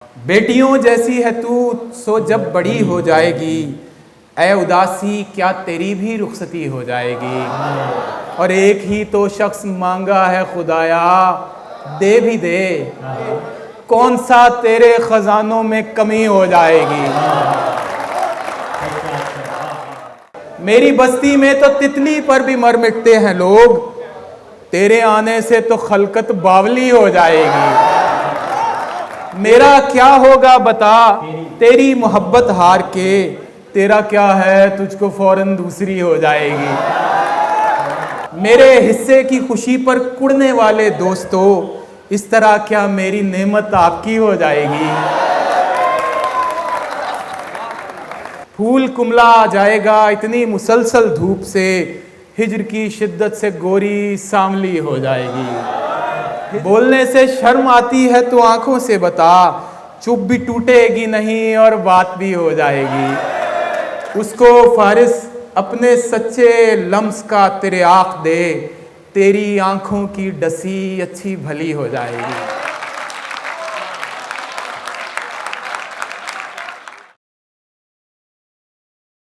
बेटियों जैसी है तू सो जब बड़ी हो जाएगी, ऐ उदासी क्या तेरी भी रुखसती हो जाएगी। और एक ही तो शख्स मांगा है खुदाया, दे भी दे, कौन सा तेरे खजानों में कमी हो जाएगी। मेरी बस्ती में तो तितली पर भी मर मिटते हैं लोग, तेरे आने से तो खलकत बावली हो जाएगी। मेरा क्या होगा बता तेरी मोहब्बत हार के, तेरा क्या है तुझको फौरन दूसरी हो जाएगी। मेरे हिस्से की खुशी पर कुड़ने वाले दोस्तों, इस तरह क्या मेरी नेमत आपकी हो जाएगी। फूल कुमला जाएगा इतनी मुसलसल धूप से, हिज्र की शिद्दत से गोरी सांवली हो जाएगी। बोलने से शर्म आती है तो आंखों से बता, चुप भी टूटेगी नहीं और बात भी हो जाएगी। उसको फारिस अपने सच्चे लम्स का तेरे आँख दे, तेरी आंखों की डसी अच्छी भली हो जाएगी।